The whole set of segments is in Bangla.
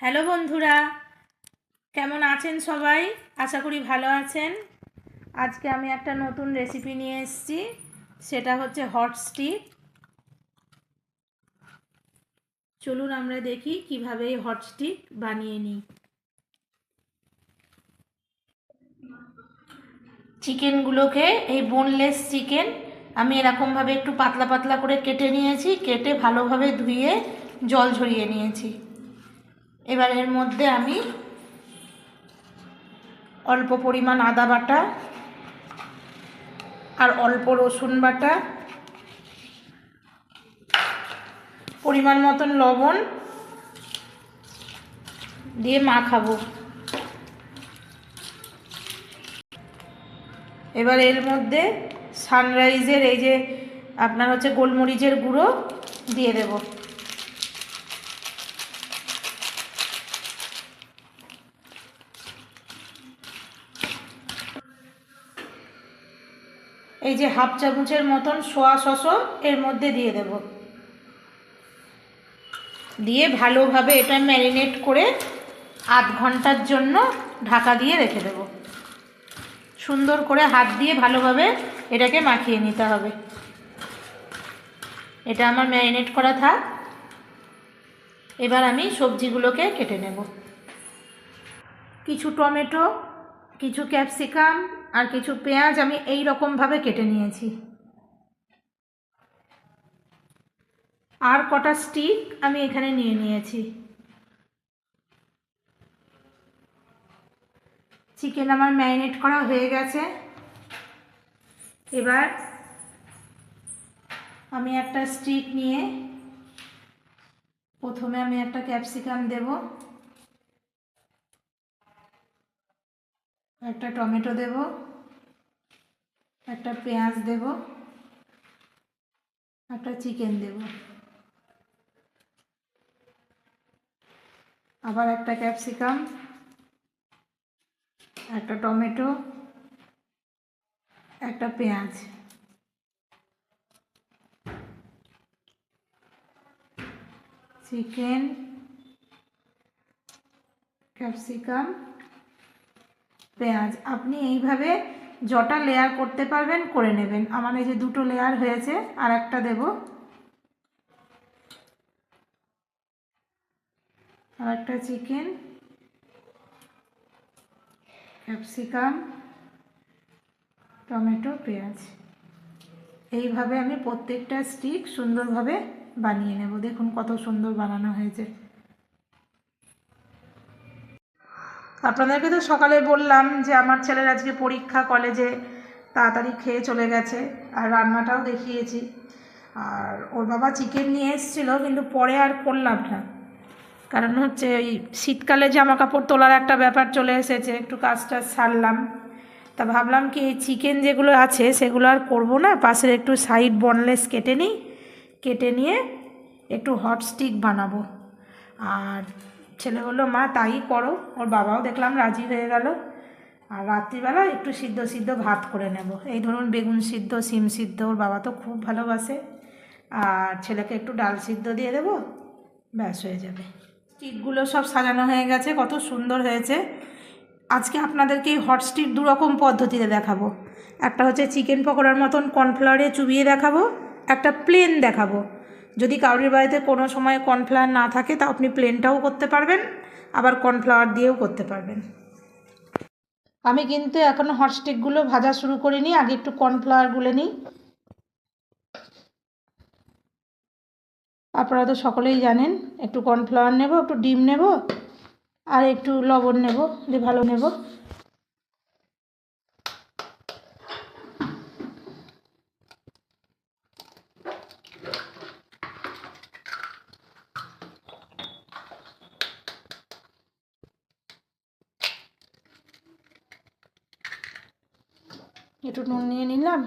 হ্যালো বন্ধুরা, কেমন আছেন সবাই? আশা করি ভালো আছেন। আজকে আমি একটা নতুন রেসিপি নিয়ে এসেছি, সেটা হচ্ছে হট স্টিক। চলুন আমরা দেখি কিভাবে এই হট স্টিক বানিয়ে নিই। চিকেনগুলোকে, এই বোনলেস চিকেন আমি এরকমভাবে একটু পাতলা পাতলা করে কেটে নিয়েছি, কেটে ভালোভাবে ধুয়ে জল ঝরিয়ে নিয়েছি। এবার এর মধ্যে আমি অল্প পরিমাণ আদা বাটা আর অল্প রসুন বাটা, পরিমাণ মতন লবণ দিয়ে মাখাবো। এবার এর মধ্যে সানরাইজের এই যে আপনার হচ্ছে গোলমরিচের গুঁড়ো দিয়ে দেব। এই যে হাফ চামচের মতন সোয়া সসও এর মধ্যে দিয়ে দেব। দিয়ে ভালোভাবে এটা ম্যারিনেট করে আধ ঘন্টার জন্য ঢাকা দিয়ে রেখে দেব। সুন্দর করে হাত দিয়ে ভালোভাবে এটাকে মাখিয়ে নিতে হবে। এটা আমার ম্যারিনেট করা থাক। এবার আমি সবজিগুলোকে কেটে নেব। কিছু টমেটো, কিছু ক্যাপসিকাম আর কিছু পেঁয়াজ আমি এই রকমভাবে কেটে নিয়েছি। আর কটা স্টিক আমি এখানে নিয়ে নিয়েছি। চিকেন আমার ম্যারিনেট করা হয়ে গেছে। এবার আমি একটা স্টিক নিয়ে প্রথমে আমি একটা ক্যাপসিকাম দেব, একটা টমেটো দেব, একটা পেঁয়াজ দেব, একটা চিকেন দেব, আবার একটা ক্যাপসিকাম, একটা টমেটো, একটা পেঁয়াজ, চিকেন, ক্যাপসিকাম, পেঁয়াজ। আপনি এইভাবে যটা লেয়ার করতে পারবেন করে নেবেন। আমার এই যে দুটো লেয়ার হয়েছে, আর একটা দেব, আর একটা চিকেন, ক্যাপসিকাম, টমেটো, পেঁয়াজ। এইভাবে আমি প্রত্যেকটা স্টিক সুন্দরভাবে বানিয়ে নেব। দেখুন কত সুন্দর বানানো হয়েছে। আপনাদেরকে তো সকালে বললাম যে আমার ছেলের আজকে পরীক্ষা, কলেজে তাড়াতাড়ি খেয়ে চলে গেছে, আর রান্নাটাও দেখিয়েছি। আর ওর বাবা চিকেন নিয়ে এসেছিলো, কিন্তু পরে আর করলাম না, কারণ হচ্ছে ওই শীতকালে জামা কাপড় তোলার একটা ব্যাপার চলে এসেছে, একটু কাজটা সারলাম। তা ভাবলাম কি এই চিকেন যেগুলো আছে সেগুলো আর করবো না, পাশের একটু সাইড বনলেস কেটে নিই, কেটে নিয়ে একটু হট স্টিক বানাবো। আর ছেলে বললো মা তাই করো। ওর বাবাও দেখলাম রাজি হয়ে গেল। আর রাত্রিবেলা একটু সিদ্ধ সিদ্ধ ভাত করে নেব। এই ধরুন বেগুন সিদ্ধ, সিম সিদ্ধ ওর বাবা তো খুব ভালোবাসে। আর ছেলেকে একটু ডাল সিদ্ধ দিয়ে দেবো, ব্যাস হয়ে যাবে। স্টিকগুলো সব সাজানো হয়ে গেছে, কত সুন্দর হয়েছে। আজকে আপনাদেরকে এই হট স্টিক দুরকম পদ্ধতিতে দেখাবো। একটা হচ্ছে চিকেন পকোড়ার মতন কর্নফ্লাওয়ারে চুবিয়ে দেখাবো, একটা প্লেন দেখাবো। যদি কারোর বাড়িতে কোনো সময় কর্নফ্লাওয়ার না থাকে তা আপনি প্লেনটাও করতে পারবেন, আবার কর্নফ্লাওয়ার দিয়েও করতে পারবেন। আমি কিন্তু এখনও হট স্টিকগুলো ভাজা শুরু করিনি, আগে একটু কর্নফ্লাওয়ার গুলে নিই। আপনারা তো সকলেই জানেন, একটু কর্নফ্লাওয়ার নেব, একটু ডিম নেব, আর একটু লবণ নেব, দিয়ে ভালো নেব। একটু নুন নিয়ে নিলাম।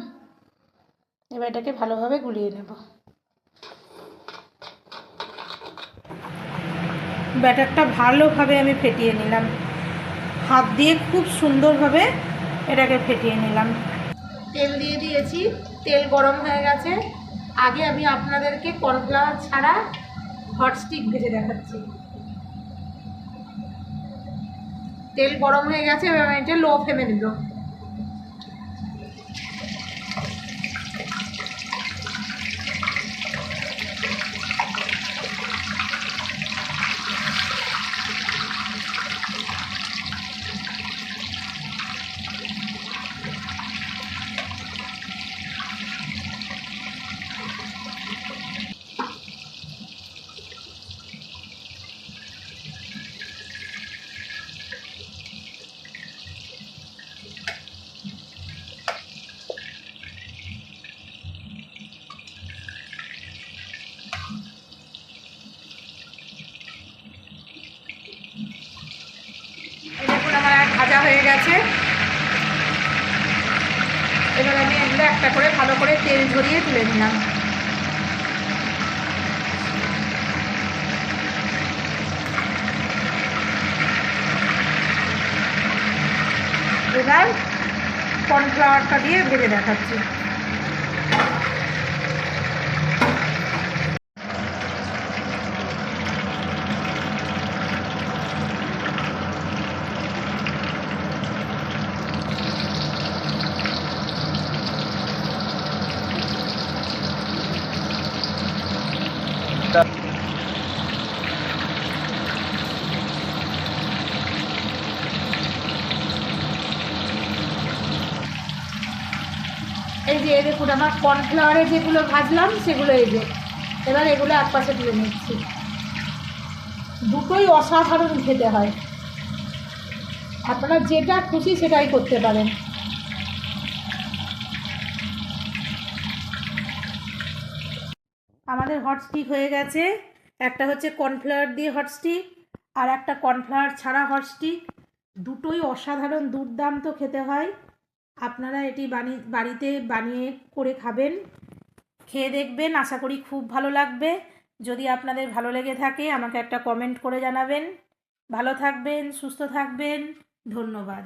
এবার এটাকে ভালোভাবে গুলিয়ে নেব। ব্যাটারটা ভালোভাবে আমি ফেটিয়ে নিলাম, হাত দিয়ে খুব সুন্দরভাবে এটাকে ফেটিয়ে নিলাম। তেল দিয়ে দিয়েছি, তেল গরম হয়ে গেছে। আগে আমি আপনাদেরকে কর্নফ্লাওয়ার ছাড়া হট স্টিক ভেজে দেখাচ্ছি। তেল গরম হয়ে গেছে, এবার আমি এটা লো ফ্লেমে দিল। দেখুন আমার ভাজা হয়ে গেছে। এবার আমি এগুলো একটা করে ভালো করে তেল ঝরিয়ে তুলে নিলাম। এবার কর্নফ্লাওয়ারটা দিয়ে ভেজে দেখাচ্ছি। এই যে দেখুন আমার কর্নফ্লাওয়ারে যেগুলো ভাজলাম সেগুলো এই যে, এবার এগুলো এক পাশে তুলে নিচ্ছি। দুটোই অসাধারণ খেতে হয়, আপনারা যেটা খুশি সেটাই করতে পারেন। আমাদের হট স্টিক হয়ে গেছে, একটা হচ্ছে কর্নফ্লাওয়ার দিয়ে হট স্টিক আর একটা কর্নফ্লাওয়ার ছাড়া হট স্টিক। দুটোই অসাধারণ দুর্দান্ত খেতে হয়। আপনারা এটি বাড়িতে বানিয়ে করে খাবেন, খেয়ে দেখবেন, আশা করি খুব ভালো লাগবে। যদি আপনাদের ভালো লেগে থাকে আমাকে একটা কমেন্ট করে জানাবেন। ভালো থাকবেন, সুস্থ থাকবেন, ধন্যবাদ।